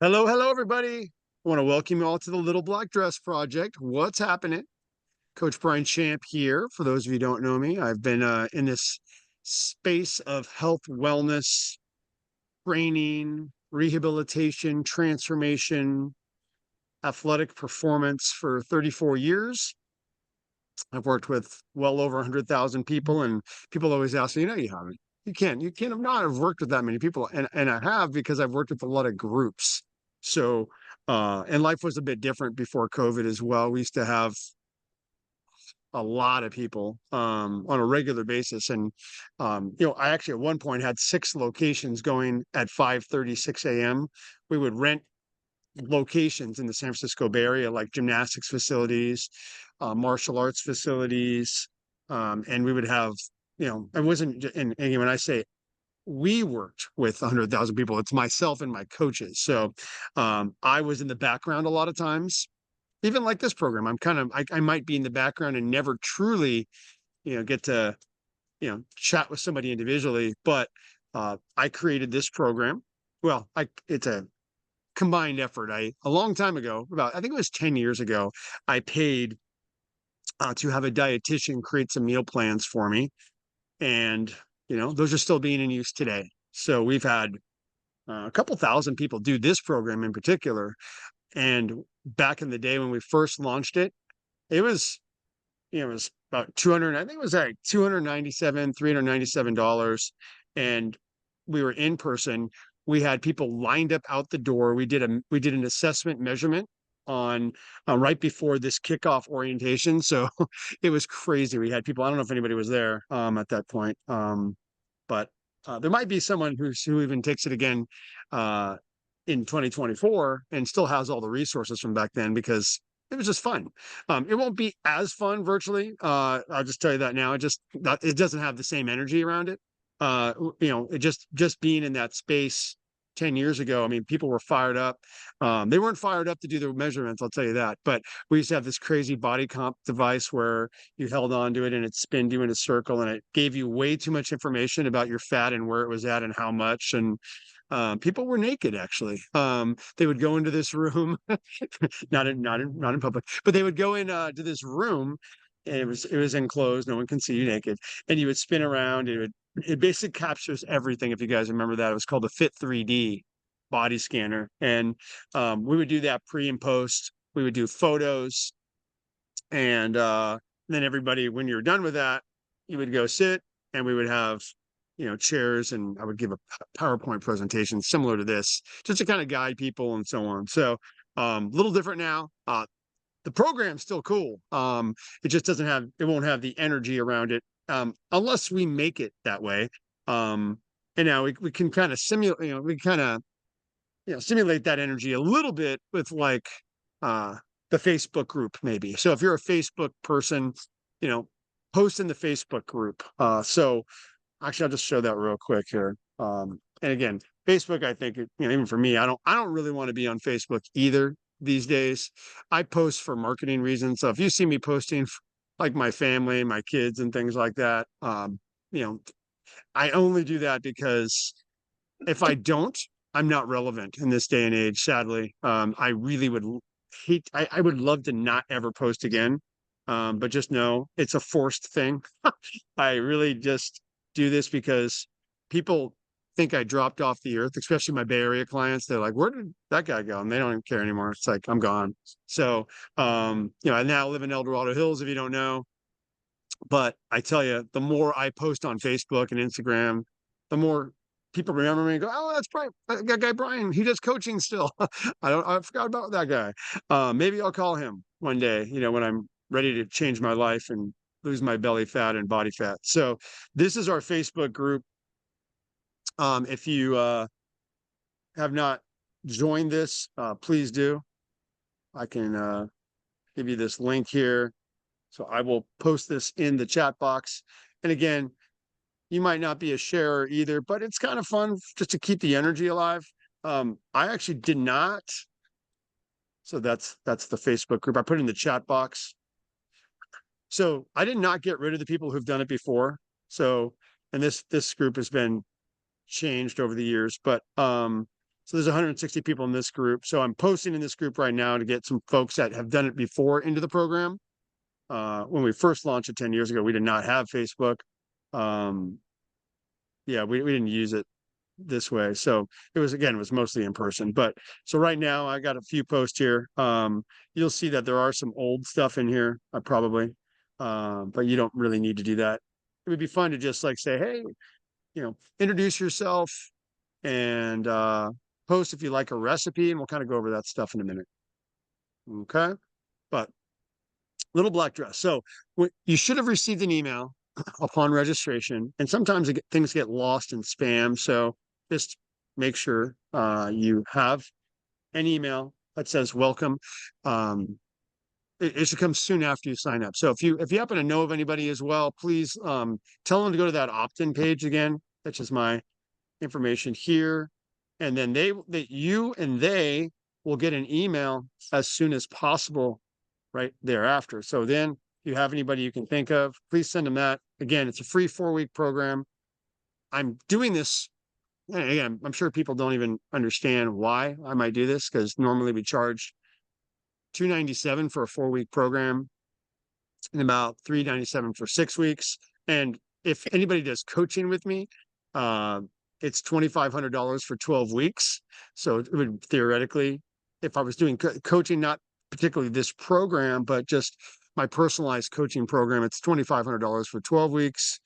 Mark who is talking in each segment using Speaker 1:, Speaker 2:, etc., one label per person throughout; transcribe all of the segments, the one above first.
Speaker 1: Hello, hello, everybody. I want to welcome you all to the Little Black Dress Project. What's happening? Coach Brian Champ here. For those of you who don't know me, I've been in this space of health, wellness, training, rehabilitation, transformation, athletic performance for 34 years. I've worked with well over 100,000 people, and people always ask me, you haven't. You can't have not have worked with that many people. And I have, because I've worked with a lot of groups. So, and life was a bit different before COVID as well. We used to have a lot of people on a regular basis. And, I actually at one point had 6 locations going at 5:36 a.m. We would rent locations in the San Francisco Bay Area, like gymnastics facilities, martial arts facilities. And we would have, it wasn't, and when I say we worked with 100,000 people, it's myself and my coaches. So I was in the background a lot of times, even like this program. I might be in the background and never truly, get to, chat with somebody individually, but I created this program. Well, it's a combined effort. A long time ago, I think it was 10 years ago, I paid to have a dietitian create some meal plans for me. And, those are still being in use today. So we've had a couple thousand people do this program in particular. And back in the day when we first launched it, it was, it was about 200, I think it was like 297, $397. And we were in person. We had people lined up out the door. We did an assessment measurement on right before this kickoff orientation. So it was crazy. We had people, I don't know if anybody was there at that point. But there might be someone who even takes it again in 2024 and still has all the resources from back then, because it was just fun. It won't be as fun virtually. I'll just tell you that now. It doesn't have the same energy around it. It just being in that space 10 years ago, I mean, people were fired up. They weren't fired up to do the measurements, I'll tell you that. But we used to have this crazy body comp device where you held on to it and it spinned you in a circle, and it gave you way too much information about your fat and where it was at and how much. And people were naked, actually. They would go into this room, not in public, but they would go in to this room, and it was enclosed. No one can see you naked, and you would spin around. It basically captures everything. If you guys remember that, it was called the Fit 3D body scanner, and we would do that pre and post. We would do photos, and then everybody, when you're done with that, you would go sit, and we would have chairs, and I would give a PowerPoint presentation similar to this, just to kind of guide people and so on. So a little different now. The program's still cool. It just it won't have the energy around it, unless we make it that way. And now we can kind of simulate that energy a little bit with like the Facebook group, maybe. So if you're a Facebook person, you know, post in the Facebook group. So actually, I'll just show that real quick here. And again, Facebook, I think, even for me, I don't really want to be on Facebook either these days. I post for marketing reasons. So if you see me posting like my family, my kids, and things like that, you know, I only do that because if I don't, I'm not relevant in this day and age, sadly. I really would I would love to not ever post again. But just know it's a forced thing. I really just do this because people think I dropped off the earth, especially my Bay Area clients. They're like, where did that guy go? And they don't even care anymore. It's like, I'm gone. So, I now live in El Dorado Hills, if you don't know. But I tell you, the more I post on Facebook and Instagram, the more people remember me and go, oh, that's Brian, that guy Brian. He does coaching still. I forgot about that guy. Maybe I'll call him one day, when I'm ready to change my life and lose my belly fat and body fat. So this is our Facebook group. If you have not joined this, please do. I can give you this link here. So I will post this in the chat box. And again, you might not be a sharer either, but it's kind of fun just to keep the energy alive. I actually did not. So that's the Facebook group. I put it in the chat box. So I did not get rid of the people who've done it before. So, and this group has been changed over the years, but so there's 160 people in this group. So I'm posting in this group right now to get some folks that have done it before into the program. When we first launched it 10 years ago, we did not have Facebook. Um, yeah, we didn't use it this way. So it was, again, it was mostly in person. But so right now I got a few posts here. You'll see that there are some old stuff in here, probably. But you don't really need to do that. It would be fun to just like say, hey, introduce yourself and post if you like a recipe, and we'll kind of go over that stuff in a minute. Okay. But little black dress. So you should have received an email upon registration, and sometimes things get lost in spam. So just make sure you have an email that says welcome. It should come soon after you sign up. So if you happen to know of anybody as well, please tell them to go to that opt-in page again. That's just my information here, and then you and they will get an email as soon as possible right thereafter. So then if you have anybody you can think of, please send them that. Again, it's a free 4-week program. I'm doing this, and again, I'm sure people don't even understand why I might do this, because normally we charge $297 for a 4-week program and about $397 for 6 weeks. And if anybody does coaching with me, it's $2,500 for 12 weeks. So it would theoretically, if I was doing coaching, not particularly this program, but just my personalized coaching program, it's $2,500 for 12 weeks,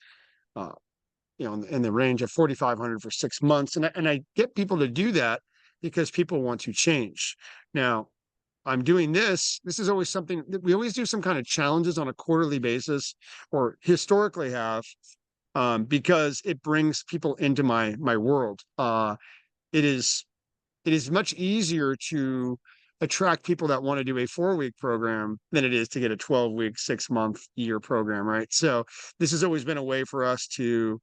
Speaker 1: in the range of $4,500 for 6 months. And I get people to do that because people want to change. Now, I'm doing this. This is always something that we always do, some kind of challenges on a quarterly basis, or historically have, because it brings people into my world. It is much easier to attract people that want to do a 4-week program than it is to get a 12-week, 6-month, year program, right? So this has always been a way for us to,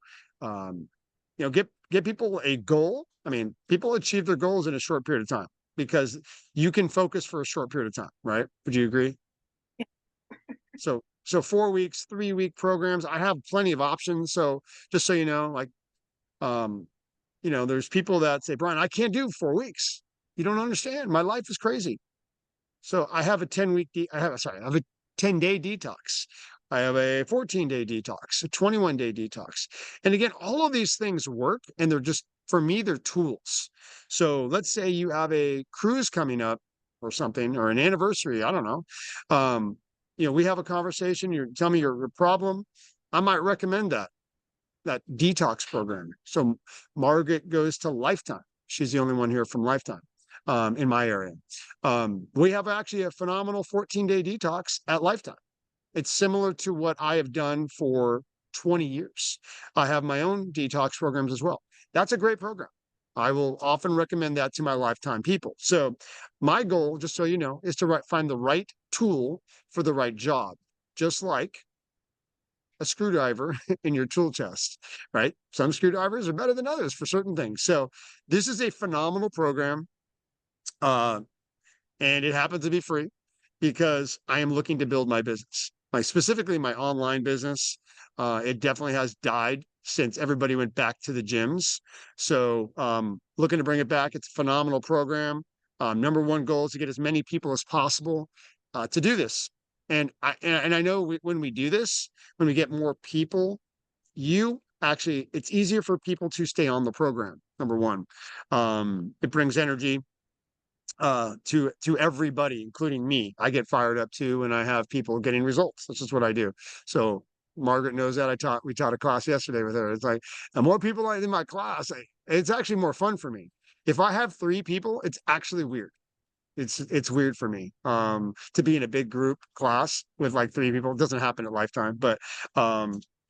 Speaker 1: get people a goal. I mean, people achieve their goals in a short period of time because you can focus for a short period of time, right? Would you agree? So 4 weeks, 3-week programs, I have plenty of options. So just so you know, like, there's people that say, Brian, I can't do 4 weeks. You don't understand. My life is crazy. So I have a 10-day detox. I have a 14-day detox, a 21-day detox. And again, all of these things work, and they're just, for me, they're tools. So let's say you have a cruise coming up or something, or an anniversary. I don't know. We have a conversation. You tell me your problem. I might recommend that detox program. So Margaret goes to Lifetime. She's the only one here from Lifetime in my area. We have actually a phenomenal 14-day detox at Lifetime. It's similar to what I have done for 20 years. I have my own detox programs as well. That's a great program. I will often recommend that to my Lifetime people. So my goal, just so you know, is to find the right tool for the right job, just like a screwdriver in your tool chest, right? Some screwdrivers are better than others for certain things. So this is a phenomenal program. And it happens to be free because I am looking to build my business, specifically my online business. It definitely has died since everybody went back to the gyms. So looking to bring it back. It's a phenomenal program. Number one goal is to get as many people as possible to do this. And I know when we do this, when we get more people, it's easier for people to stay on the program. Number one, it brings energy to everybody, including me. I get fired up too, and I have people getting results. This is what I do. So Margaret knows that. We taught a class yesterday with her. It's like, the more people in my class, it's actually more fun for me. If I have 3 people, it's actually weird. It's weird for me to be in a big group class with like 3 people. It doesn't happen at Lifetime, but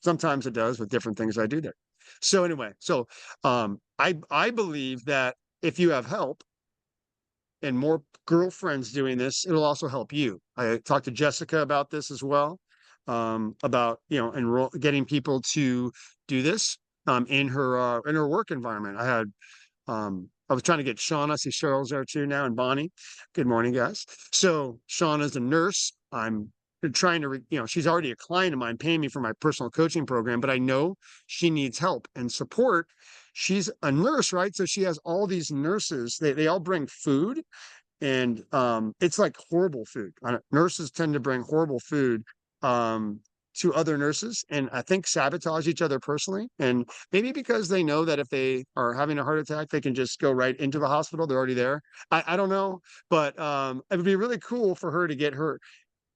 Speaker 1: sometimes it does with different things I do there. So anyway, I believe that if you have help and more girlfriends doing this, it'll also help you. I talked to Jessica about this as well, about getting people to do this in her work environment. I was trying to get Shauna. I see Cheryl's there too now, and Bonnie. Good morning, guys. So Shauna's a nurse. I'm trying to, she's already a client of mine, paying me for my personal coaching program, but I know she needs help and support. she's a nurse, right? So she has all these nurses. They all bring food, and it's like horrible food. Nurses tend to bring horrible food um, to other nurses, and I think sabotage each other personally. And maybe because they know that if they are having a heart attack, they can just go right into the hospital. They're already there. I don't know, but it would be really cool for her to get her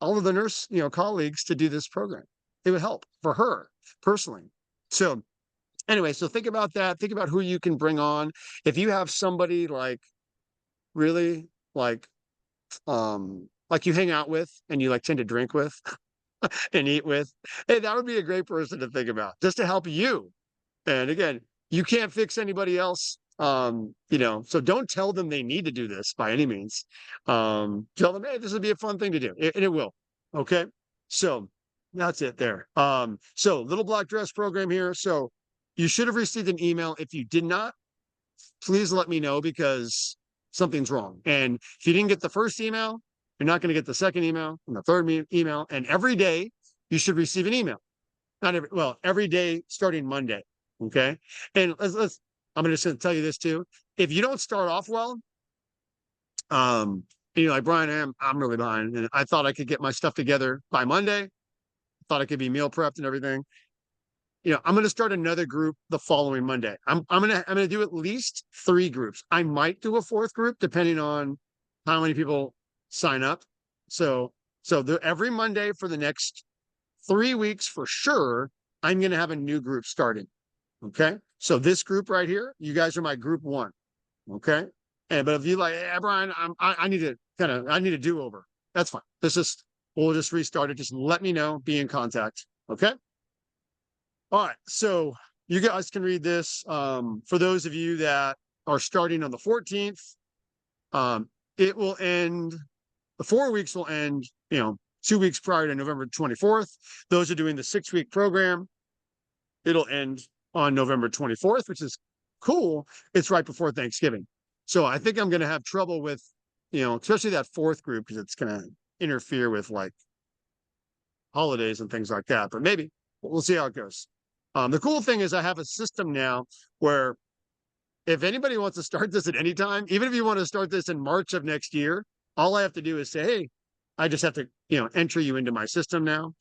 Speaker 1: all of the nurse, colleagues to do this program. It would help for her personally. So anyway, so think about that. Think about who you can bring on. If you have somebody like really like you hang out with and you like tend to drink with and eat with, hey, that would be a great person to think about just to help you. And again, you can't fix anybody else. So don't tell them they need to do this by any means. Tell them, hey, this would be a fun thing to do. And it will. Okay. So that's it there. So little black dress program here. So you should have received an email. If you did not, please let me know because something's wrong. And if you didn't get the first email, you're not going to get the second email and the third email. And every day you should receive an email. Not every day starting Monday. Okay. And I'm just going to tell you this too. If you don't start off well, like Brian, I'm really behind, and I thought I could get my stuff together by Monday. Thought I could be meal prepped and everything. I'm going to start another group the following Monday. I'm going to do at least 3 groups. I might do a 4th group depending on how many people sign up. So every Monday for the next 3 weeks for sure, I'm going to have a new group starting. Okay. So this group right here, you guys are my group 1. Okay. But if you like, hey, Brian, I need a do-over. That's fine. We'll just restart it. Just let me know, be in contact. Okay. All right. So you guys can read this. For those of you that are starting on the 14th, it will end, the 4 weeks will end, 2 weeks prior to November 24th. Those are doing the 6-week program. It'll end on November 24th, which is cool. It's right before Thanksgiving. So I think I'm going to have trouble with, especially that 4th group because it's going to interfere with like holidays and things like that. But maybe we'll see how it goes. The cool thing is I have a system now where if anybody wants to start this at any time, even if you want to start this in March of next year, all I have to do is say, hey, I just have to, enter you into my system now.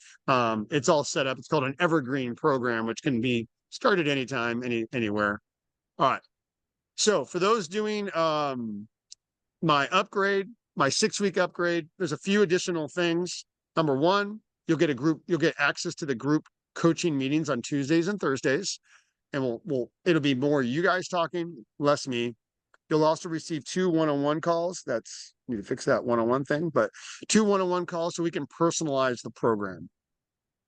Speaker 1: It's all set up. It's called an evergreen program, which can be started anytime, anywhere. All right. So for those doing my upgrade, my 6-week upgrade, there's a few additional things. Number 1, you'll get access to the group coaching meetings on Tuesdays and Thursdays. And it'll be more you guys talking, less me. You'll also receive 2 one-on-one calls. Need to fix that one-on-one thing, but 2 one-on-one calls so we can personalize the program.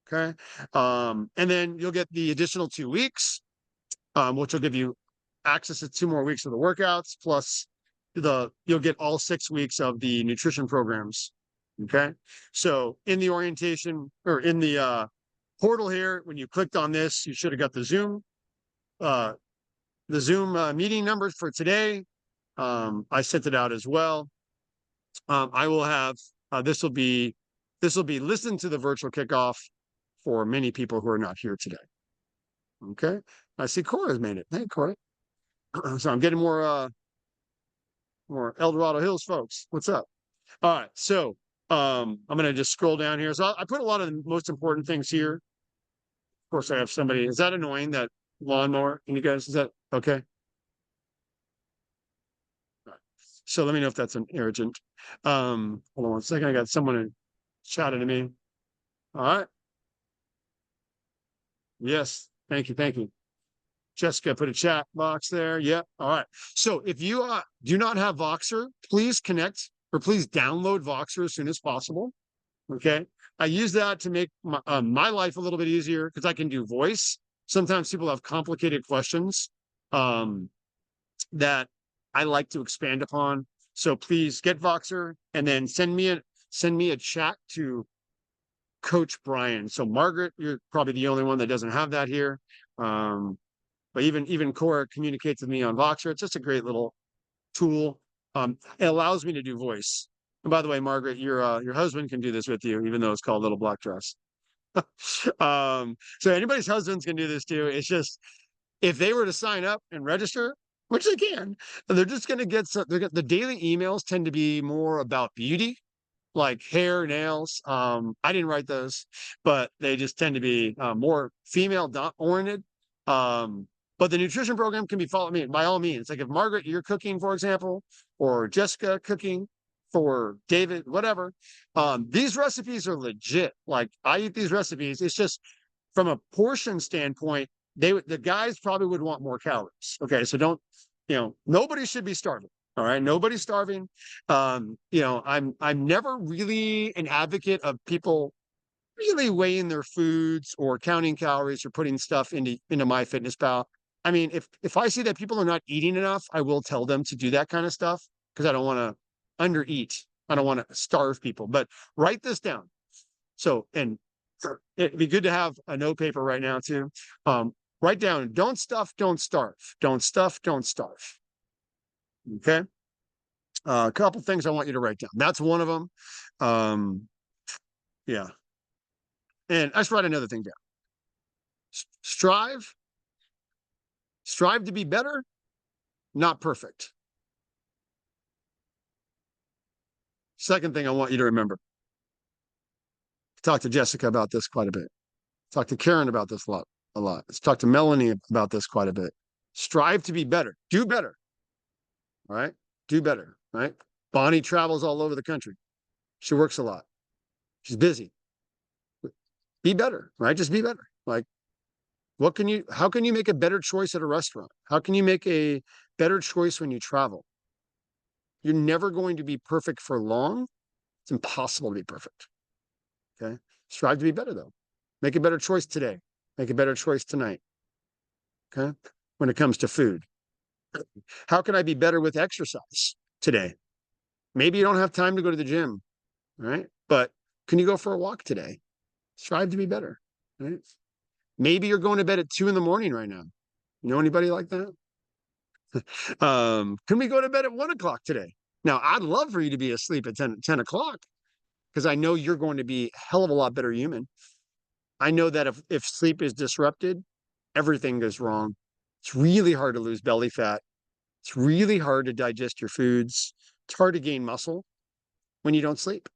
Speaker 1: Okay. And then you'll get the additional 2 weeks, which will give you access to 2 more weeks of the workouts, plus you'll get all 6 weeks of the nutrition programs. Okay. So in the orientation or in the portal here, when you clicked on this, you should have got the Zoom meeting numbers for today. I sent it out as well. I will have this will be listened to the virtual kickoff for many people who are not here today. Okay, I see Cora's made it. Hey, Cora. So I'm getting more El Dorado Hills folks. What's up? All right, so I'm going to just scroll down here. So I put a lot of the most important things here. Of course, I have somebody. Is that annoying? That lawnmower? Can you guys? Is that okay? So let me know if that's an urgent. Hold on 1 second. I got someone shouting to me. All right. Yes. Thank you. Thank you. Jessica put a chat box there. Yep. All right. So if you do not have Voxer, please connect or please download Voxer as soon as possible. Okay. I use that to make my life a little bit easier because I can do voice. Sometimes people have complicated questions that I like to expand upon. So please get Voxer and then send me a chat to Coach Brian. So Margaret, you're probably the only one that doesn't have that here. But even Cora communicates with me on Voxer. It's just a great little tool. It allows me to do voice. And by the way, Margaret, your husband can do this with you, even though it's called Little Black Dress. So anybody's husbands can do this too. It's just if they were to sign up and register, which they can, they're just going to get some, the daily emails tend to be more about beauty, like hair, nails. I didn't write those, but they just tend to be more female oriented. But the nutrition program can be followed me by all means. Like if Margaret, you're cooking, for example, or Jessica cooking for David, whatever. These recipes are legit. Like I eat these recipes. It's just from a portion standpoint, the guys probably would want more calories. Okay, so don't, nobody should be starving. All right, nobody's starving. I'm never really an advocate of people really weighing their foods or counting calories or putting stuff into MyFitnessPal. I mean, if I see that people are not eating enough, I will tell them to do that kind of stuff because I don't want to undereat. I don't want to starve people. But write this down. So, and it'd be good to have a note paper right now too. Write down, don't stuff, don't starve. Don't stuff, don't starve. Okay. A couple things I want you to write down. That's one of them. Yeah. And I just write another thing down. Strive to be better, not perfect. Second thing I want you to remember. Talk to Jessica about this quite a bit. Talk to Karen about this a lot. Let's talk to Melanie about this quite a bit. Strive to be better. Do better. All right. Do better. Right. Bonnie travels all over the country. She works a lot. She's busy. Be better. Right. Just be better. Like, how can you make a better choice at a restaurant? How can you make a better choice when you travel? You're never going to be perfect for long. It's impossible to be perfect. Okay. Strive to be better though. Make a better choice today. Make a better choice tonight. Okay. When it comes to food, how can I be better with exercise today? Maybe you don't have time to go to the gym, right? But can you go for a walk today? Strive to be better, right? Maybe you're going to bed at 2 in the morning right now. You know anybody like that? Can we go to bed at 1 o'clock today? Now, I'd love for you to be asleep at 10 o'clock because I know you're going to be a hell of a lot better human. I know that if sleep is disrupted, everything goes wrong. It's really hard to lose belly fat. It's really hard to digest your foods. It's hard to gain muscle when you don't sleep.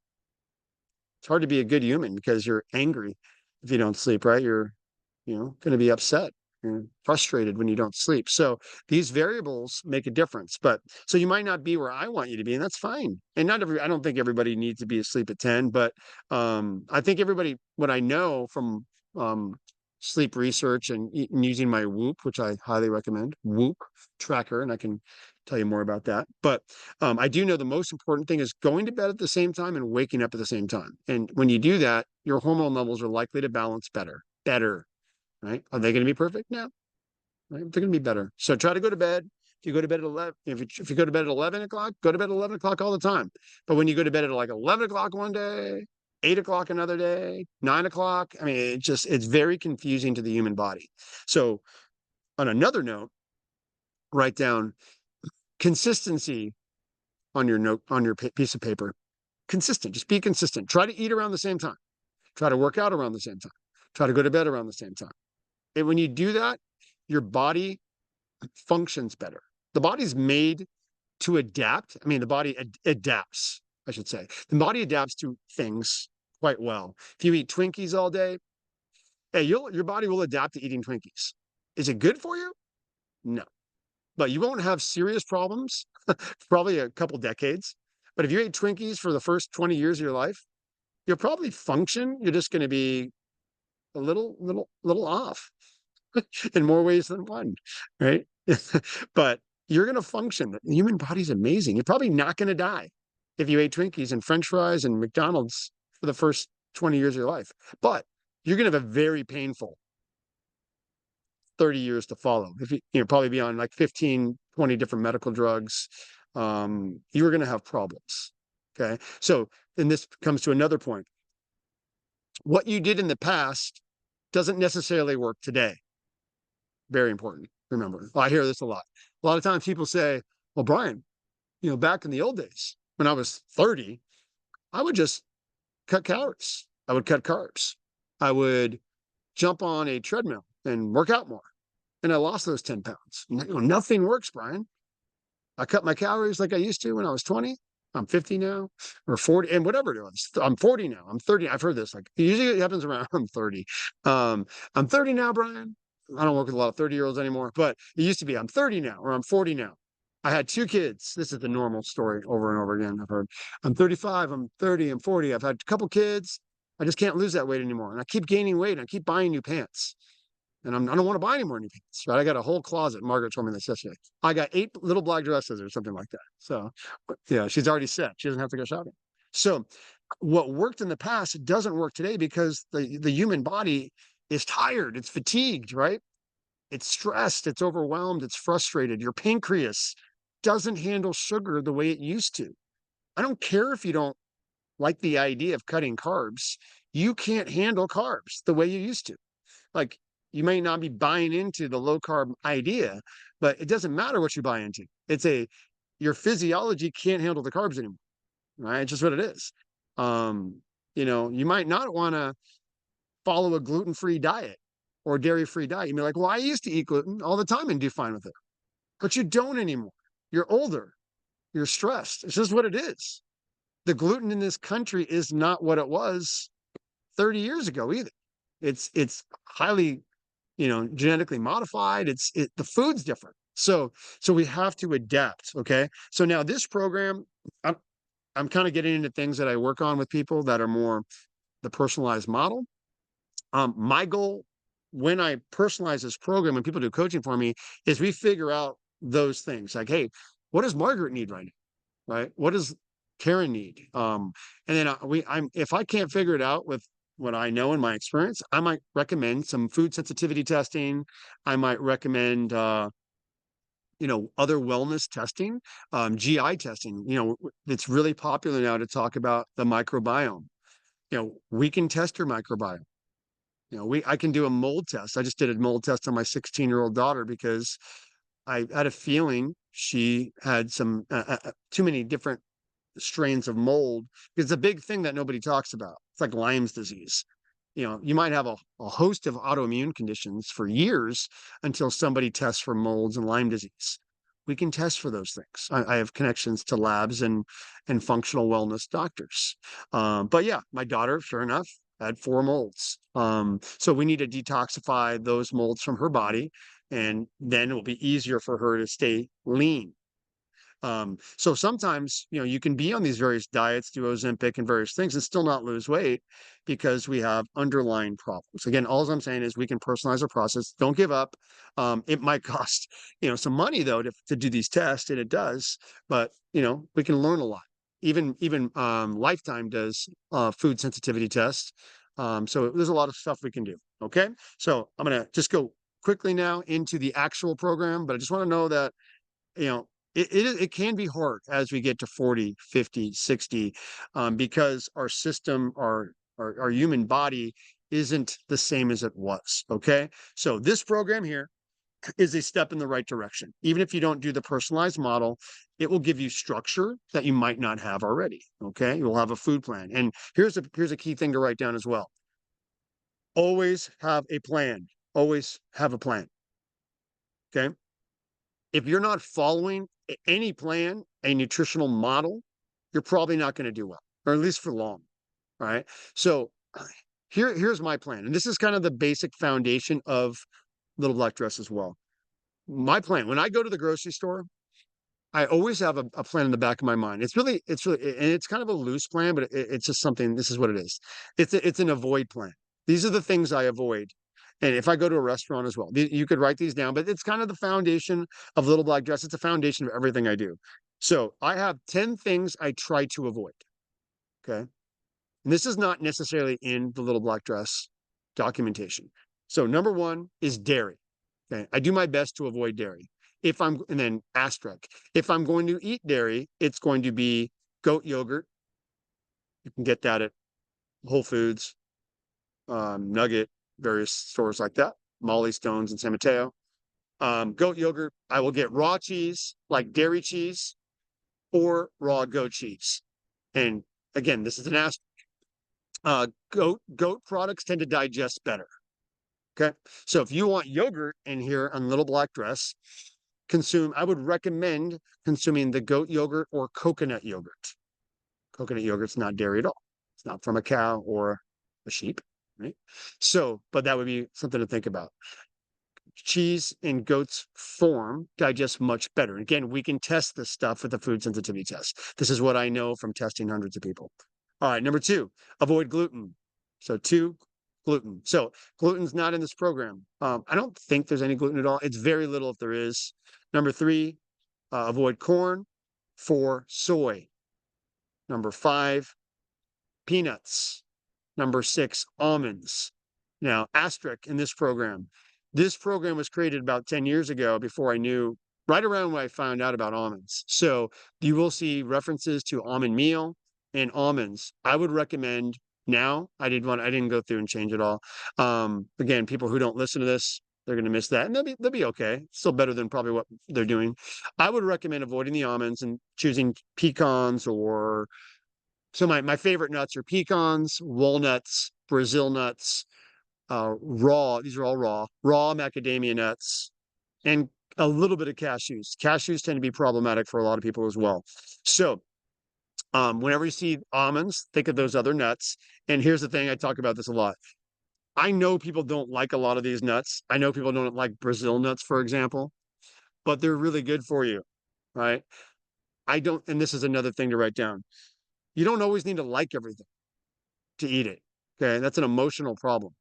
Speaker 1: It's hard to be a good human because you're angry if you don't sleep, right? You're, going to be upset. You're frustrated when you don't sleep. So these variables make a difference. But so you might not be where I want you to be, and that's fine. And I don't think everybody needs to be asleep at 10, but I think what I know from sleep research and using my Whoop, which I highly recommend, Whoop tracker, and I can tell you more about that. But I do know the most important thing is going to bed at the same time and waking up at the same time. And when you do that, your hormone levels are likely to balance better, right? Are they going to be perfect? No, right? They're going to be better. So try to go to bed. If you go to bed at 11, if you go to bed at 11 o'clock, go to bed at 11 o'clock all the time. But when you go to bed at like 11 o'clock one day, 8 o'clock another day, 9 o'clock, I mean, it's very confusing to the human body. So on another note, write down consistency on your piece of paper. Consistent. Just be consistent. Try to eat around the same time. Try to work out around the same time. Try to go to bed around the same time. And when you do that, your body functions better. The body's made to adapt. I mean, the body adapts, I should say. The body adapts to things quite well. If you eat Twinkies all day, hey, your body will adapt to eating Twinkies. Is it good for you? No. But you won't have serious problems probably a couple decades. But if you ate Twinkies for the first 20 years of your life, you'll probably function. You're just going to be a little off in more ways than one, right? But you're going to function. The human body's amazing. You're probably not going to die if you ate Twinkies and French fries and McDonald's for the first 20 years of your life. But you're going to have a very painful 30 years to follow. If you probably be on like 15, 20 different medical drugs, you're going to have problems. Okay. So, and this comes to another point. What you did in the past doesn't necessarily work today. Very important. Remember, I hear this a lot. A lot of times people say, well, Brian, back in the old days when I was 30, I would just cut calories. I would cut carbs. I would jump on a treadmill and work out more. and I lost those 10 pounds. Nothing works, Brian. I cut my calories like I used to when I was 20. I'm 50 now or 40 and whatever it was. I'm 40 now. I'm 30. I've heard this. Like usually it happens around I'm 30. I'm 30 now, Brian. I don't work with a lot of 30-year-olds anymore, but it used to be I'm 30 now or I'm 40 now. I had two kids. This is the normal story over and over again. I've heard I'm 35, I'm 30, I'm 40. I've had a couple kids. I just can't lose that weight anymore. And I keep gaining weight and I keep buying new pants. And I don't want to buy any more new pants, right? I got a whole closet. Margaret told me this yesterday. I got 8 little black dresses or something like that. So, yeah, she's already set. She doesn't have to go shopping. So, what worked in the past doesn't work today because the human body is tired. It's fatigued, right? It's stressed. It's overwhelmed. It's frustrated. Your pancreas doesn't handle sugar the way it used to. I don't care if you don't like the idea of cutting carbs. You can't handle carbs the way you used to. Like you may not be buying into the low carb idea, but it doesn't matter what you buy into. Your physiology can't handle the carbs anymore, right? It's just what it is. Um, you might not want to follow a gluten-free diet or dairy-free diet. You may be like, well, I used to eat gluten all the time and do fine with it, but you don't anymore. You're older. You're stressed. It's just what it is. The gluten in this country is not what it was 30 years ago either. It's highly genetically modified. The food's different. So we have to adapt. Okay. So now this program, I'm kind of getting into things that I work on with people that are more the personalized model. My goal when I personalize this program, when people do coaching for me, is we figure out those things like, hey, what does Margaret need right now? Right? What does Karen need? And then if I can't figure it out with what I know in my experience, I might recommend some food sensitivity testing. I might recommend other wellness testing, GI testing. It's really popular now to talk about the microbiome. We can test your microbiome. I can do a mold test. I just did a mold test on my 16-year-old daughter because I had a feeling she had some too many different strains of mold. It's a big thing that nobody talks about. It's like Lyme's disease. You might have a host of autoimmune conditions for years until somebody tests for molds and Lyme disease. We can test for those things. I have connections to labs and functional wellness doctors. But yeah, my daughter, sure enough, had 4 molds. So we need to detoxify those molds from her body, and then it will be easier for her to stay lean. So sometimes, you can be on these various diets, do Ozempic and various things and still not lose weight because we have underlying problems. Again, all I'm saying is we can personalize our process. Don't give up. It might cost, some money though to do these tests, and it does, but we can learn a lot. Even Lifetime does food sensitivity tests. So there's a lot of stuff we can do. Okay. So I'm going to just go quickly now into the actual program, but I just want to know that, it can be hard as we get to 40, 50, 60, because our system, our human body isn't the same as it was. Okay. So this program here is a step in the right direction. Even if you don't do the personalized model, it will give you structure that you might not have already. Okay. You'll have a food plan. And here's a key thing to write down as well. Always have a plan. Always have a plan. Okay. If you're not following any plan, a nutritional model, you're probably not going to do well, or at least for long. Right. So here's my plan. And this is kind of the basic foundation of Little Black Dress as well. My plan, when I go to the grocery store, I always have a plan in the back of my mind. And it's kind of a loose plan, but it's just something, this is what it is. It's an avoid plan. These are the things I avoid. And if I go to a restaurant as well, you could write these down, but it's kind of the foundation of Little Black Dress. It's the foundation of everything I do. So I have 10 things I try to avoid. Okay. And this is not necessarily in the Little Black Dress documentation. So number 1 is dairy. Okay. I do my best to avoid dairy. And then asterisk, if I'm going to eat dairy, it's going to be goat yogurt. You can get that at Whole Foods, Nugget, various stores like that, Molly Stone's in San Mateo. Goat yogurt, I will get raw cheese, like dairy cheese, or raw goat cheese. And again, this is an asterisk. Goat products tend to digest better. Okay. So if you want yogurt in here on Little Black Dress, I would recommend consuming the goat yogurt or coconut yogurt. Coconut yogurt's not dairy at all. It's not from a cow or a sheep, right? So, but that would be something to think about. Cheese in goat's form digests much better. Again, we can test this stuff with the food sensitivity test. This is what I know from testing hundreds of people. All right, number 2, avoid gluten. So 2, gluten. So gluten's not in this program. I don't think there's any gluten at all. It's very little if there is. Number 3, avoid corn. 4, soy. Number 5, peanuts. Number 6, almonds. Now, asterisk in this program. This program was created about 10 years ago before I knew, right around when I found out about almonds. So you will see references to almond meal and almonds. I would recommend now, I didn't go through and change it all. Again, people who don't listen to this, they're going to miss that, and they'll be okay. Still better than probably what they're doing. I would recommend avoiding the almonds and choosing pecans or so my favorite nuts are pecans, walnuts, Brazil nuts, raw. These are all raw macadamia nuts, and a little bit of cashews. Cashews tend to be problematic for a lot of people as well. So, whenever you see almonds, think of those other nuts. And here's the thing, I talk about this a lot. I know people don't like a lot of these nuts. I know people don't like Brazil nuts, for example, but they're really good for you, right? I don't, and this is another thing to write down. You don't always need to like everything to eat it. Okay. That's an emotional problem,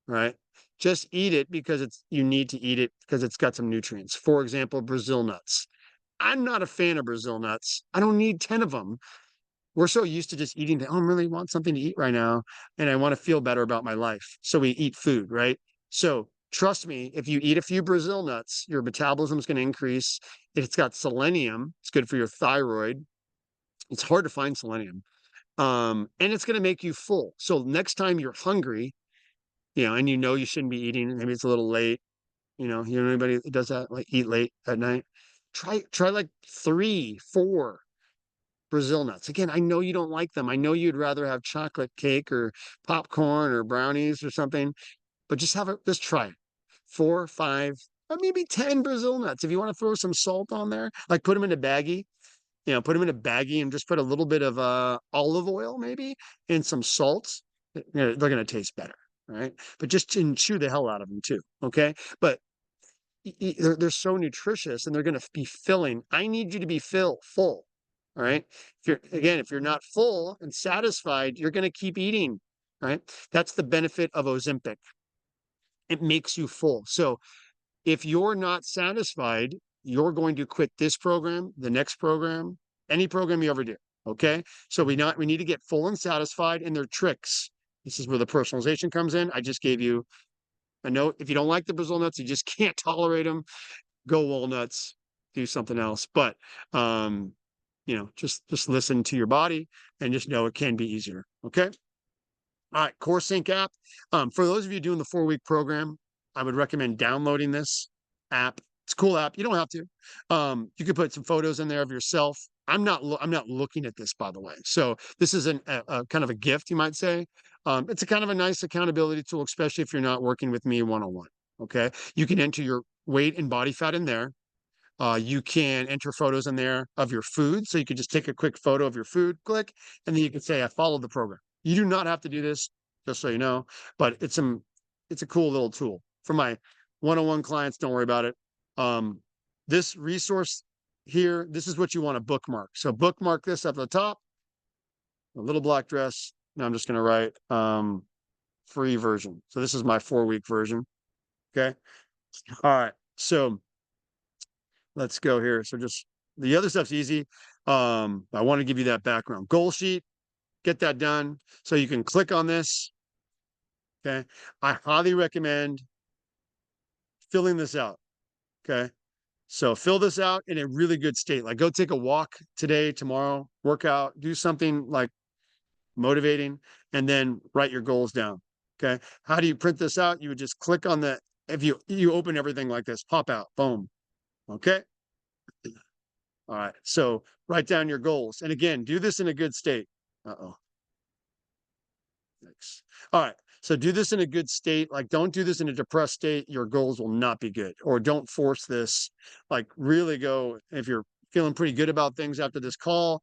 Speaker 1: right? Just eat it because you need to eat it because it's got some nutrients. For example, Brazil nuts. I'm not a fan of Brazil nuts. I don't need 10 of them. We're so used to just eating that, oh, I really want something to eat right now. And I want to feel better about my life. So we eat food, right? So trust me, if you eat a few Brazil nuts, your metabolism is going to increase. It's got selenium. It's good for your thyroid. It's hard to find selenium. And it's going to make you full. So next time you're hungry, and you shouldn't be eating, maybe it's a little late, anybody that does that, like eat late at night, try like 3, 4 Brazil nuts. Again, I know you don't like them. I know you'd rather have chocolate cake or popcorn or brownies or something, but just try it. 4, 5, or maybe 10 Brazil nuts. If you want to throw some salt on there, like put them in a baggie, put them in a baggie and just put a little bit of olive oil maybe and some salt. They're going to taste better, right? But just chew the hell out of them too, okay? But they're so nutritious and they're going to be filling. I need you to be full, all right? If you're not full and satisfied, you're going to keep eating, right? That's the benefit of Ozempic. It makes you full. So if you're not satisfied, you're going to quit this program, the next program, any program you ever do. Okay. So we need to get full and satisfied, and they're tricks. This is where the personalization comes in. I just gave you a note. If you don't like the Brazil nuts, you just can't tolerate them, go walnuts, do something else. But just listen to your body and just know it can be easier. Okay. All right, CoreSync app. For those of you doing the 4-week program, I would recommend downloading this app. It's a cool app. You don't have to. You could put some photos in there of yourself. I'm not looking at this, by the way. So this is a kind of a gift, you might say. It's a kind of a nice accountability tool, especially if you're not working with me one-on-one. Okay, you can enter your weight and body fat in there. You can enter photos in there of your food. So you can just take a quick photo of your food, click, and then you can say, I followed the program. You do not have to do this, just so you know, but it's a cool little tool for my one-on-one clients. Don't worry about it. This resource here, this is what you want to bookmark. So bookmark this up at the top, a little black dress. Now I'm just going to write free version. So this is my 4-week version. Okay. All right. So let's go here. So just the other stuff's easy. I want to give you that background goal sheet. Get that done so you can click on this. Okay. I highly recommend filling this out. Okay. So fill this out in a really good state. Like go take a walk today, tomorrow, work out, do something like motivating, and then write your goals down. Okay. How do you print this out? You would just click on if you open everything like this, pop out, boom. Okay. All right. So write down your goals. And again, do this in a good state. Uh-oh. Thanks. All right. So do this in a good state. Like, don't do this in a depressed state. Your goals will not be good. Or don't force this. Like, really go, if you're feeling pretty good about things after this call,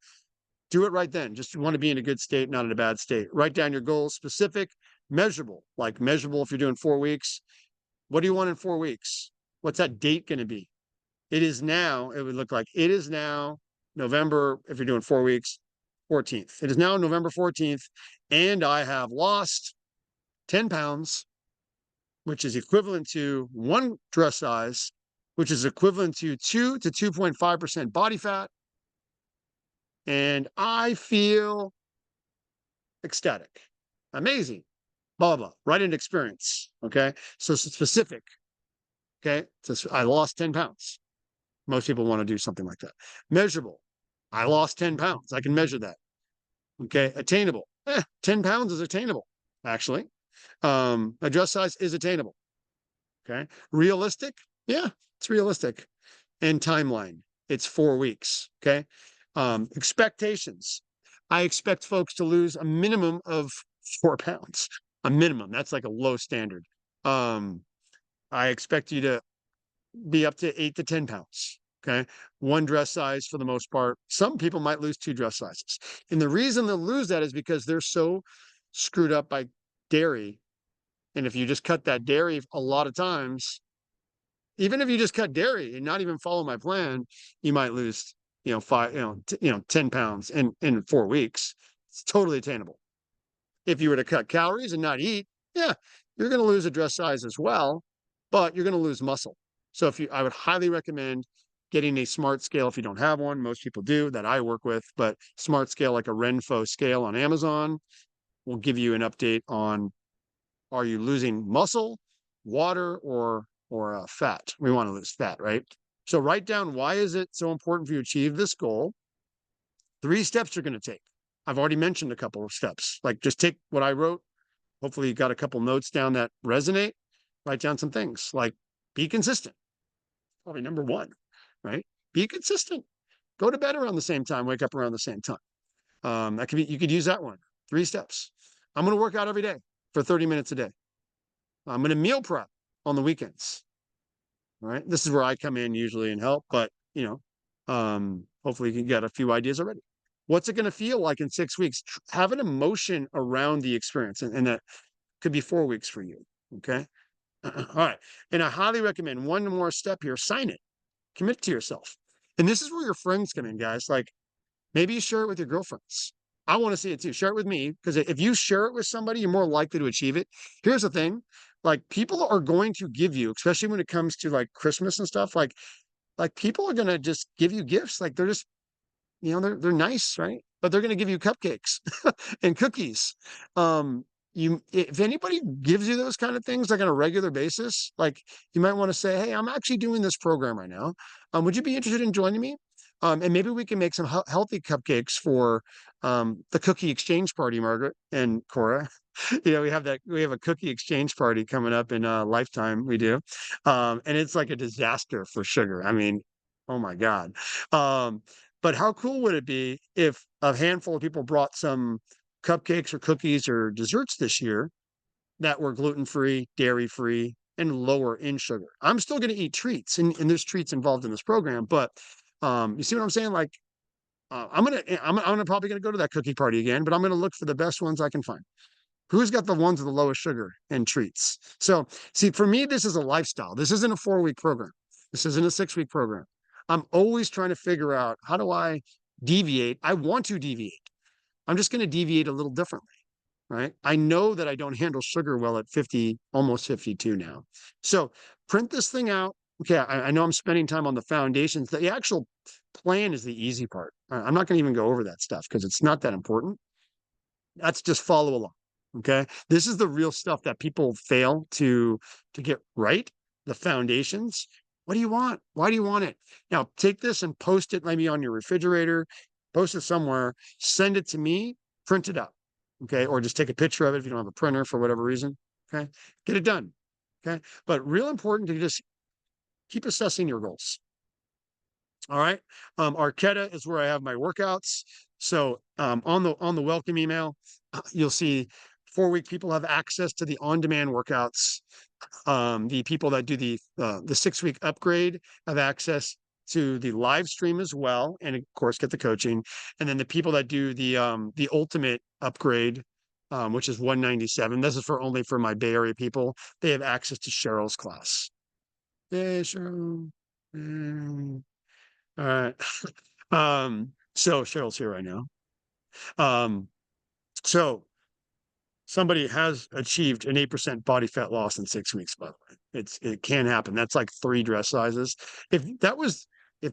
Speaker 1: do it right then. Just want to be in a good state, not in a bad state. Write down your goals, specific, measurable. Like, measurable if you're doing 4 weeks. What do you want in 4 weeks? What's that date going to be? It is now, it would look like it is now November, if you're doing 4 weeks, 14th. It is now November 14th, and I have lost 10 pounds, which is equivalent to one dress size, which is equivalent to 2 to 2.5% body fat. And I feel ecstatic, amazing, blah, blah, blah. Write an experience. Okay. So specific. Okay. So I lost 10 pounds. Most people want to do something like that. Measurable. I lost 10 pounds. I can measure that. Okay. Attainable. 10 pounds is attainable, actually. A dress size is attainable. Okay. Realistic. Yeah, it's realistic. And timeline. It's 4 weeks. Okay. Expectations. I expect folks to lose a minimum of 4 pounds. A minimum. That's like a low standard. I expect you to be up to 8 to 10 pounds. Okay. One dress size for the most part. Some people might lose 2 dress sizes. And the reason they'll lose that is because they're so screwed up by dairy. And if you just cut that dairy a lot of times, even if you just cut dairy and not even follow my plan, you might lose, 10 pounds in 4 weeks. It's totally attainable. If you were to cut calories and not eat, yeah, you're going to lose a dress size as well, but you're going to lose muscle. So I would highly recommend getting a smart scale if you don't have one. Most people do that I work with, but smart scale like a Renfo scale on Amazon will give you an update on, are you losing muscle, water, or fat? We want to lose fat, right? So write down, why is it so important for you to achieve this goal? 3 steps you're going to take. I've already mentioned a couple of steps. Like, just take what I wrote. Hopefully you got a couple notes down that resonate. Write down some things like, be consistent. Probably number 1, right? Be consistent. Go to bed around the same time, wake up around the same time. That could be, you could use that one. 3 steps. I'm going to work out every day for 30 minutes a day. I'm going to meal prep on the weekends. All right. This is where I come in usually and help, but hopefully you can get a few ideas already. What's it going to feel like in 6 weeks? Have an emotion around the experience, and that could be 4 weeks for you. Okay. All right. And I highly recommend one more step here. Sign it. Commit to yourself. And this is where your friends come in, guys. Like, maybe you share it with your girlfriends. I want to see it too. Share it with me, because if you share it with somebody, you're more likely to achieve it. Here's the thing. Like, people are going to give you, especially when it comes to like Christmas and stuff, like people are going to just give you gifts. Like, they're just, they're nice, right? But they're going to give you cupcakes and cookies. If anybody gives you those kind of things like on a regular basis, like, you might want to say, hey, I'm actually doing this program right now. Would you be interested in joining me? And maybe we can make some healthy cupcakes for the cookie exchange party, Margaret and Cora. We have a cookie exchange party coming up in Lifetime. We do. And it's like a disaster for sugar. I mean, oh my God. But how cool would it be if a handful of people brought some cupcakes or cookies or desserts this year that were gluten-free, dairy-free, and lower in sugar? I'm still going to eat treats, and there's treats involved in this program, but you see what I'm saying? Like, I'm probably gonna go to that cookie party again, but I'm gonna look for the best ones I can find. Who's got the ones with the lowest sugar and treats? So, see, for me, this is a lifestyle. This isn't a 4-week program. This isn't a 6-week program. I'm always trying to figure out, how do I deviate? I want to deviate. I'm just going to deviate a little differently, right? I know that I don't handle sugar well at 50, almost 52 now. So print this thing out. Okay, I know I'm spending time on the foundations. The actual plan is the easy part. I'm not going to even go over that stuff because it's not that important. That's just follow along. Okay, this is the real stuff that people fail to get right. The foundations. What do you want? Why do you want it? Now take this and post it maybe on your refrigerator, post it somewhere, send it to me, print it up. Okay, or just take a picture of it if you don't have a printer for whatever reason. Okay, get it done. Okay, but real important to just keep assessing your goals. All right. Arquetta is where I have my workouts. So on the welcome email, you'll see 4-week people have access to the on-demand workouts. The people that do the 6-week upgrade have access to the live stream as well, and of course get the coaching. And then the people that do the ultimate upgrade, which is 197, this is only for my Bay Area people. They have access to Cheryl's class. Hey, Cheryl. All right. So Cheryl's here right now. So somebody has achieved an 8% body fat loss in 6 weeks, by the way. It can happen. That's like 3 dress sizes. If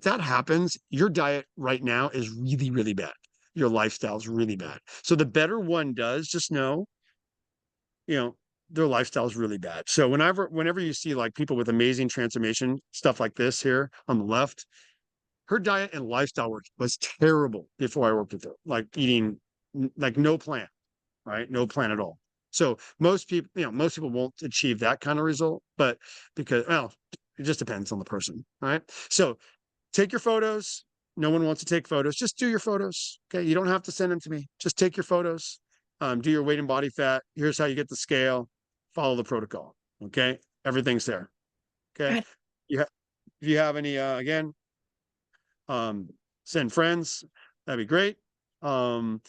Speaker 1: that happens, your diet right now is really, really bad. Your lifestyle is really bad. So the better one does, just know, their lifestyle is really bad. So whenever you see like people with amazing transformation, stuff like this here on the left, her diet and lifestyle was terrible before I worked with her, like eating like no plan, right? No plan at all. So most people won't achieve that kind of result, but because, well, it just depends on the person, right? So take your photos. No one wants to take photos. Just do your photos. Okay. You don't have to send them to me. Just take your photos. Do your weight and body fat. Here's how you get the scale. Follow the protocol. Okay. Everything's there. Okay. If you have any, again, send friends. That'd be great. You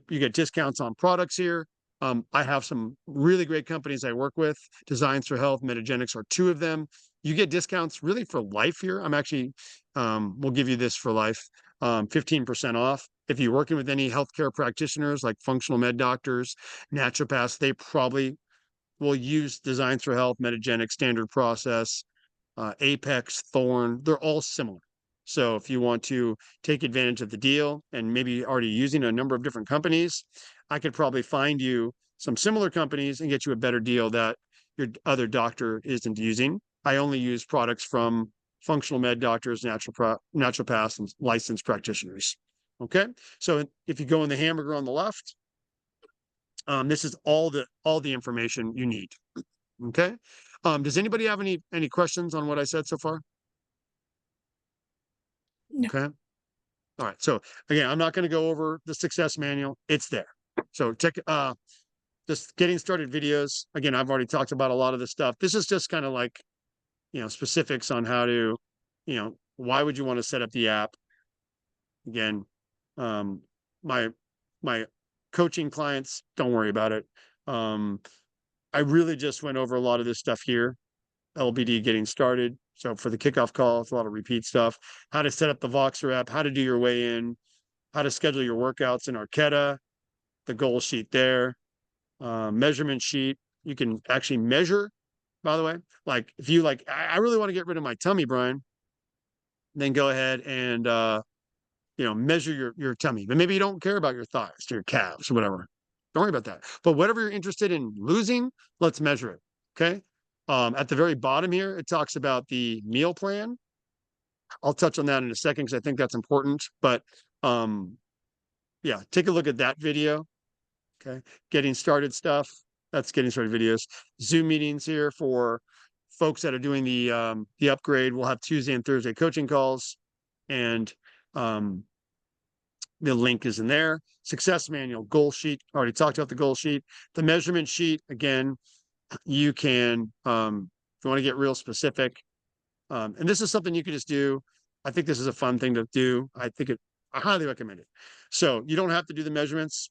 Speaker 1: get discounts on products here. I have some really great companies I work with. Designs for Health, Metagenics are 2 of them. You get discounts really for life here. I'm actually, we'll give you this for life, 15% off. If you're working with any healthcare practitioners like functional med doctors, naturopaths, they probably will use Designs for Health, Metagenics, Standard Process, Apex, Thorn. They're all similar. So if you want to take advantage of the deal and maybe already using a number of different companies, I could probably find you some similar companies and get you a better deal that your other doctor isn't using. I only use products from functional med doctors, naturopaths, and licensed practitioners. Okay. So if you go in the hamburger on the left, this is all the information you need. Okay. Does anybody have any questions on what I said so far?
Speaker 2: No.
Speaker 1: Okay. All right. So again, I'm not going to go over the success manual. It's there. So check just getting started videos. Again, I've already talked about a lot of this stuff. This is just kind of like, specifics on how to, why would you want to set up the app? Again, my coaching clients, don't worry about it. I really just went over a lot of this stuff here. LBD getting started. So for the kickoff call, it's a lot of repeat stuff. How to set up the Voxer app, how to do your weigh in, how to schedule your workouts in Arquetta, the goal sheet there, measurement sheet. You can actually measure, by the way. Like if you I really want to get rid of my tummy, Brian, then go ahead and measure your tummy. But maybe you don't care about your thighs or your calves or whatever. Don't worry about that. But whatever you're interested in losing, let's measure it. Okay. At the very bottom here, it talks about the meal plan. I'll touch on that in a second because I think that's important. But yeah, take a look at that video. Okay. Getting started stuff. That's getting started videos. Zoom meetings here for folks that are doing the upgrade. We'll have Tuesday and Thursday coaching calls. And the link is in there. Success manual, goal sheet. Already talked about the goal sheet. The measurement sheet, again, you can, if you want to get real specific, and this is something you could just do. I think this is a fun thing to do. I highly recommend it. So you don't have to do the measurements.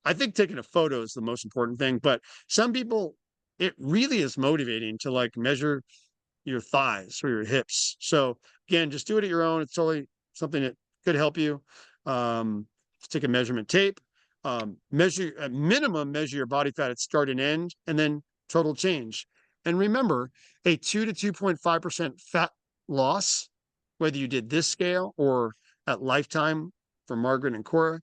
Speaker 1: I think taking a photo is the most important thing, but some people, it really is motivating to like measure your thighs or your hips. So again, just do it at your own. It's totally something that could help you. Just take a measurement tape, measure at minimum, measure your body fat at start and end, and then total change. And remember, a 2 to 2.5% fat loss, whether you did this scale or at lifetime for Margaret and Cora,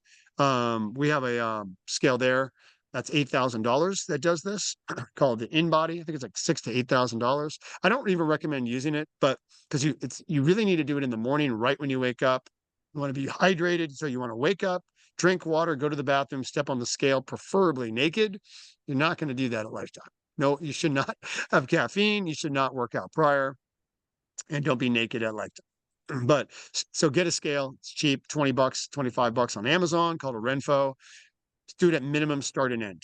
Speaker 1: we have a scale there. That's $8,000 that does this, called the InBody. I think it's like $6,000 to $8,000. I don't even recommend using it, but because you really need to do it in the morning, right when you wake up. You want to be hydrated, so you want to wake up, drink water, go to the bathroom, step on the scale, preferably naked. You're not going to do that at lifetime. No, you should not have caffeine. You should not work out prior, and don't be naked at lifetime. But so get a scale. It's cheap, $20, $25 on Amazon, called a Renfo. Do it at minimum start and end.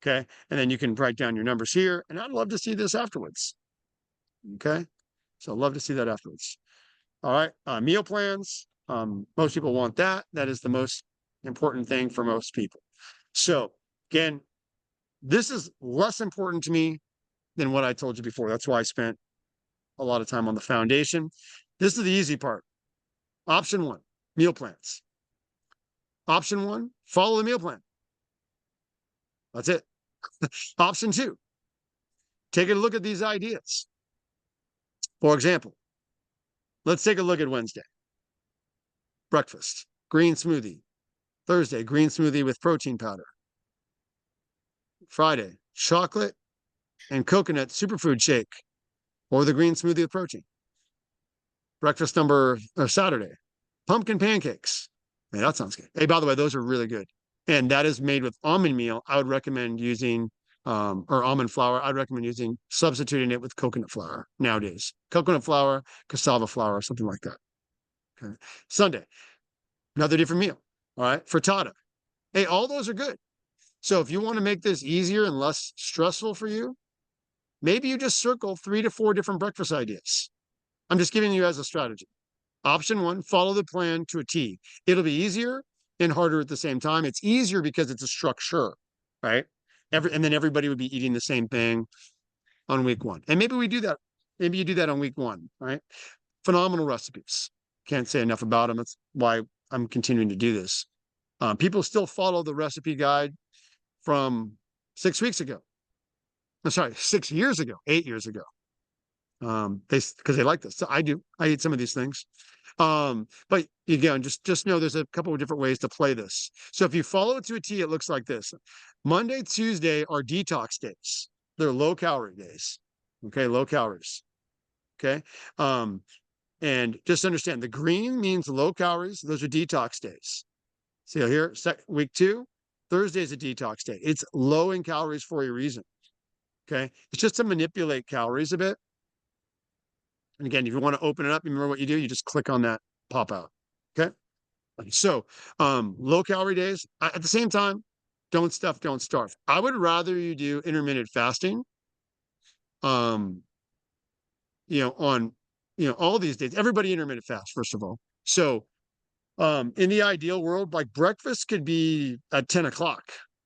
Speaker 1: Okay. And then you can write down your numbers here. And I'd love to see this afterwards. Okay. So I'd love to see that afterwards. All right. Meal plans. Most people want that. That is the most important thing for most people. So again, this is less important to me than what I told you before. That's why I spent a lot of time on the foundation. This is the easy part. Option one, meal plans. Option one, follow the meal plan. That's it. Option two, take a look at these ideas. For example, let's take a look at Wednesday. Breakfast, green smoothie. Thursday, green smoothie with protein powder. Friday, chocolate and coconut superfood shake or the green smoothie with protein. Breakfast Saturday, pumpkin pancakes. Man, that sounds good. Hey, by the way, those are really good. And that is made with almond meal. I would recommend using, or almond flour. I'd recommend substituting it with coconut flour nowadays. Coconut flour, cassava flour, something like that. Okay. Sunday, another different meal. All right. Frittata. Hey, all those are good. So if you want to make this easier and less stressful for you, maybe you just circle 3 to 4 different breakfast ideas. I'm just giving you as a strategy. Option one, follow the plan to a T. It'll be easier and harder at the same time. It's easier because it's a structure, right? And then everybody would be eating the same thing on week one. And maybe we do that. Maybe you do that on week one, right? Phenomenal recipes. Can't say enough about them. That's why I'm continuing to do this. People still follow the recipe guide from 6 weeks ago. I'm sorry, 6 years ago, 8 years ago. Because they like this. So I do. I eat some of these things. But again, just know there's a couple of different ways to play this. So if you follow it to a T, it looks like this. Monday, Tuesday are detox days. They're low calorie days. Okay, low calories. Okay. And just understand the green means low calories. Those are detox days. See here, week 2, Thursday is a detox day. It's low in calories for a reason. Okay. It's just to manipulate calories a bit. And again, if you want to open it up, remember what you do, you just click on that pop out. Okay. So low calorie days at the same time, don't stuff, don't starve. I would rather you do intermittent fasting. Um, on all these days, everybody intermittent fast, first of all. So in the ideal world, like breakfast could be at 10 o'clock,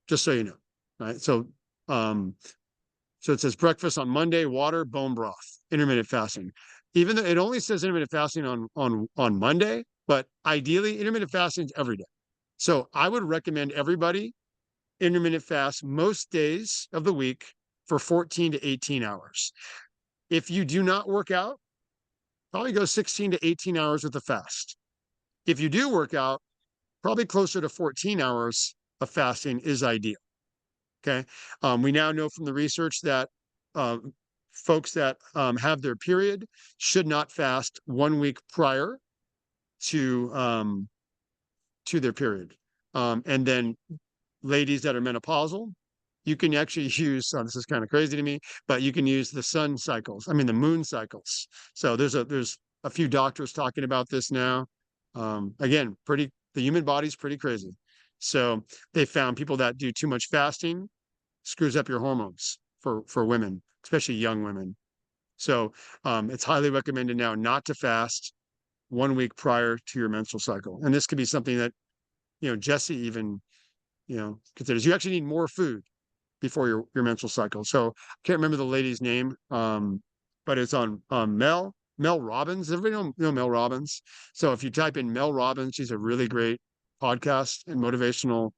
Speaker 1: just so you know. Right. So it says breakfast on Monday, water, bone broth, intermittent fasting. Even though it only says intermittent fasting on Monday, but ideally intermittent fasting is every day. So I would recommend everybody intermittent fast most days of the week for 14 to 18 hours. If you do not work out, probably go 16 to 18 hours with a fast. If you do work out, probably closer to 14 hours of fasting is ideal. Okay. We now know from the research that folks that have their period should not fast 1 week prior to their period. And then ladies that are menopausal, you can actually use, this is kind of crazy to me, but you can use the sun cycles. I mean, the moon cycles. So there's a few doctors talking about this now. Again, the human body's pretty crazy. So they found people that do too much fasting screws up your hormones for women, especially young women. So it's highly recommended now not to fast 1 week prior to your menstrual cycle. And this could be something that, Jesse even, considers. You actually need more food before your menstrual cycle. So I can't remember the lady's name, but it's on Mel Robbins. Everybody know Mel Robbins? So if you type in Mel Robbins, she's a really great podcast and motivational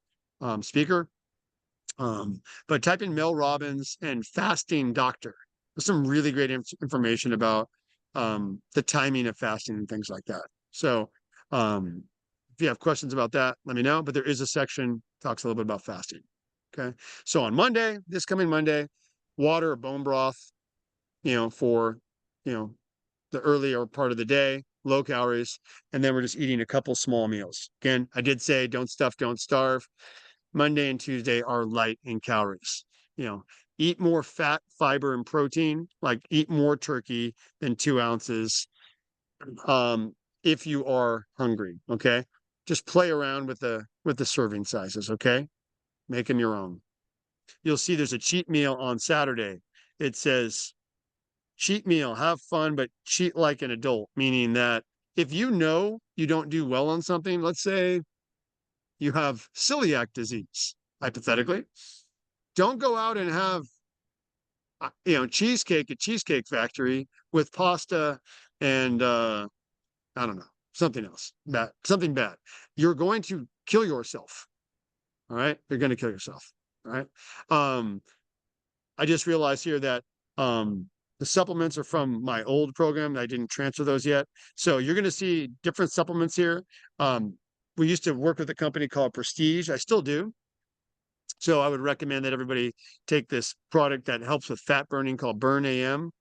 Speaker 1: speaker. But type in Mel Robbins and fasting doctor. There's some really great information about the timing of fasting and things like that. So if you have questions about that, let me know. But there is a section talks a little bit about fasting. Okay. So on Monday, this coming Monday, water or bone broth, for the earlier part of the day, low calories, and then we're just eating a couple small meals. Again, I did say don't stuff, don't starve. Monday and Tuesday are light in calories. Eat more fat, fiber, and protein, like eat more turkey than 2 ounces if you are hungry. Okay. Just play around with the serving sizes. Okay. Make them your own. you'll see there's a cheat meal on Saturday. It says cheat meal, have fun, but cheat like an adult, meaning that if you know you don't do well on something, let's say you have celiac disease, hypothetically, don't go out and have cheesecake at Cheesecake Factory with pasta and I don't know, something else bad, something bad. You're going to kill yourself. All right. You're going to kill yourself. All right. Um, I just realized here that the supplements are from my old program. I didn't transfer those yet. So you're going to see different supplements here. We used to work with a company called Prestige. I still do. So I would recommend that everybody take this product that helps with fat burning called Burn AM.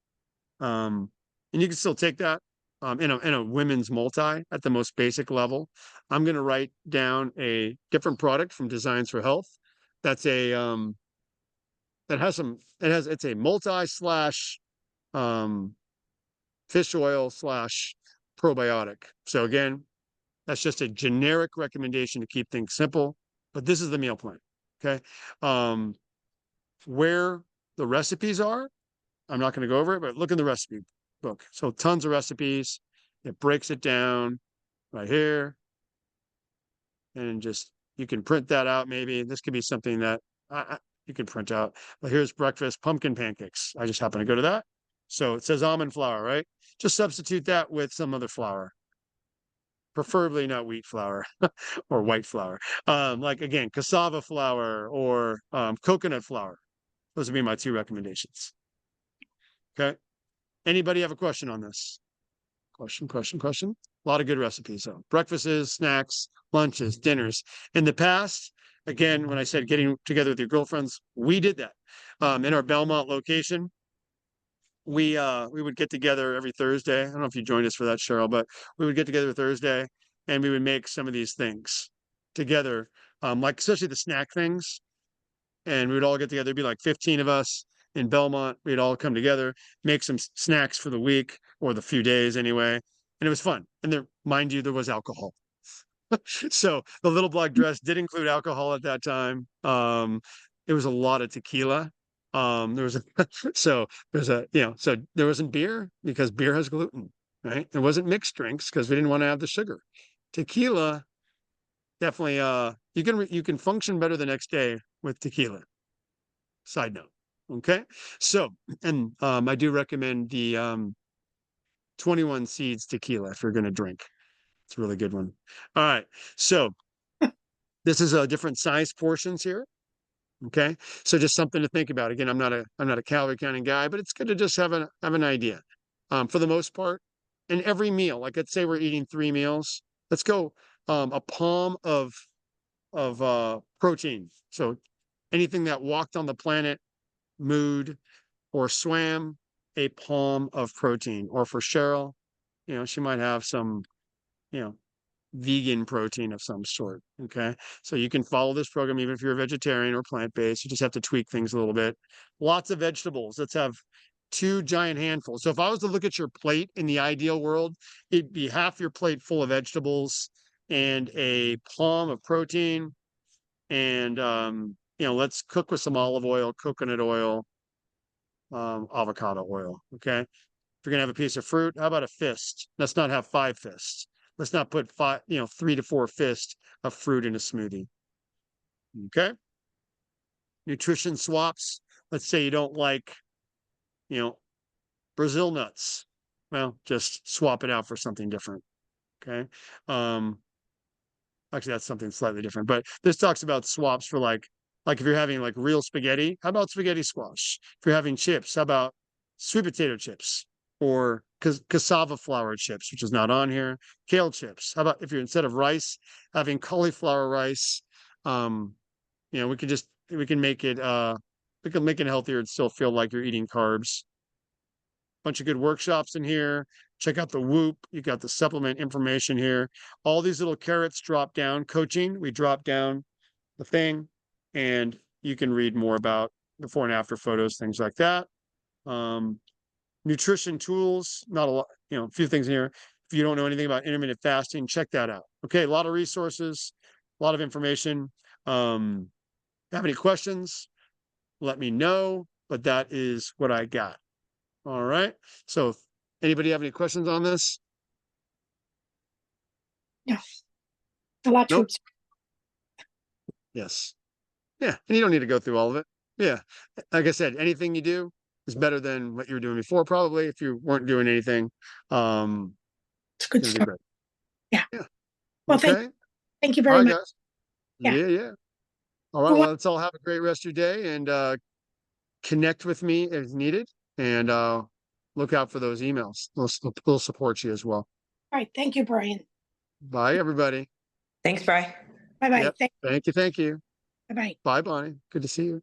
Speaker 1: And you can still take that in a women's multi at the most basic level. I'm going to write down a different product from Designs for Health. That's a that has some. It's a multi slash um, fish oil slash probiotic. So again, that's just a generic recommendation to keep things simple. But this is the meal plan. Okay. Um, where the recipes are, I'm not going to go over it, but look in the recipe book. So tons of recipes. It breaks it down right here. And just, you can print that out maybe. This could be something that you can print out. But here's breakfast pumpkin pancakes. I just happen to go to that. So it says almond flour, right? Just substitute that with some other flour, preferably not wheat flour or white flour. Like again, cassava flour or coconut flour. Those would be my two recommendations. Okay. Anybody have a question on this? Question. A lot of good recipes. So breakfasts, snacks, lunches, dinners. In the past, again, when I said getting together with your girlfriends, we did that. In our Belmont location, we would get together every Thursday. I don't know if you joined us for that, Cheryl, but we would get together Thursday and we would make some of these things together, like especially the snack things. And we would all get together. It'd be like 15 of us in Belmont. We'd all come together, make some snacks for the week or the few days anyway. And it was fun. And there, mind you, there was alcohol. So the little black dress did include alcohol at that time. It was a lot of tequila. There was a so there's a so there wasn't beer because beer has gluten, right? There wasn't mixed drinks because we didn't want to have the sugar. Tequila definitely you can function better the next day with tequila. Side note. Okay. So and I do recommend the 21 seeds tequila if you're gonna drink. It's a really good one. All right. So this is a different size portions here. Okay. So just something to think about. Again, I'm not a calorie counting guy, but it's good to just have an idea. For the most part, in every meal, like let's say we're eating 3 meals, let's go a palm of protein. So anything that walked on the planet, moved, or swam, a palm of protein. Or for Cheryl, she might have some, you know, vegan protein of some sort. Okay. So you can follow this program even if you're a vegetarian or plant-based. You just have to tweak things a little bit. Lots of vegetables. Let's have 2 giant handfuls. So if I was to look at your plate in the ideal world, it'd be half your plate full of vegetables and a palm of protein. And let's cook with some olive oil, coconut oil, avocado oil. Okay. If you're gonna have a piece of fruit, how about a fist? Let's not have 5 fists. Let's not put 3 to 4 fists of fruit in a smoothie. Okay. Nutrition swaps. Let's say you don't like, you know, Brazil nuts. Well, just swap it out for something different. Okay. Actually, that's something slightly different. But this talks about swaps for like if you're having like real spaghetti, how about spaghetti squash? If you're having chips, how about sweet potato chips or cassava flour chips, which is not on here, kale chips. How about if you're instead of rice, having cauliflower rice? We can make it healthier and still feel like you're eating carbs. Bunch of good workshops in here. Check out the Whoop. You got the supplement information here. All these little carrots drop down. Coaching, we drop down the thing, and you can read more about before and after photos, things like that. Nutrition tools, not a lot, a few things in here. If you don't know anything about intermittent fasting, check that out. Okay, a lot of resources, a lot of information. Have any questions? let me know. But that is what I got. All right. So if anybody have any questions on this?
Speaker 2: No. A lot to
Speaker 1: Nope.
Speaker 2: observe.
Speaker 1: Yes. Yeah. And you don't need to go through all of it. Yeah. Like I said, anything you do is better than what you were doing before, probably if you weren't doing anything.
Speaker 2: It's a good
Speaker 1: Gonna be
Speaker 2: start.
Speaker 1: great.
Speaker 2: Yeah.
Speaker 1: Yeah.
Speaker 2: Well,
Speaker 1: Okay.
Speaker 2: thank you
Speaker 1: All
Speaker 2: very
Speaker 1: right,
Speaker 2: much.
Speaker 1: guys.
Speaker 2: Yeah.
Speaker 1: Yeah, yeah. All right.
Speaker 2: Who
Speaker 1: Well,
Speaker 2: wants-
Speaker 1: let's all have a great rest of your day and connect with me as needed and look out for those emails. We'll support you as well.
Speaker 2: All right. Thank you, Brian.
Speaker 1: Bye, everybody.
Speaker 3: Thanks, Bri.
Speaker 2: Bye bye.
Speaker 1: Yep. Thank you. Thank you.
Speaker 2: Bye bye.
Speaker 1: Bye, Bonnie. Good to see you.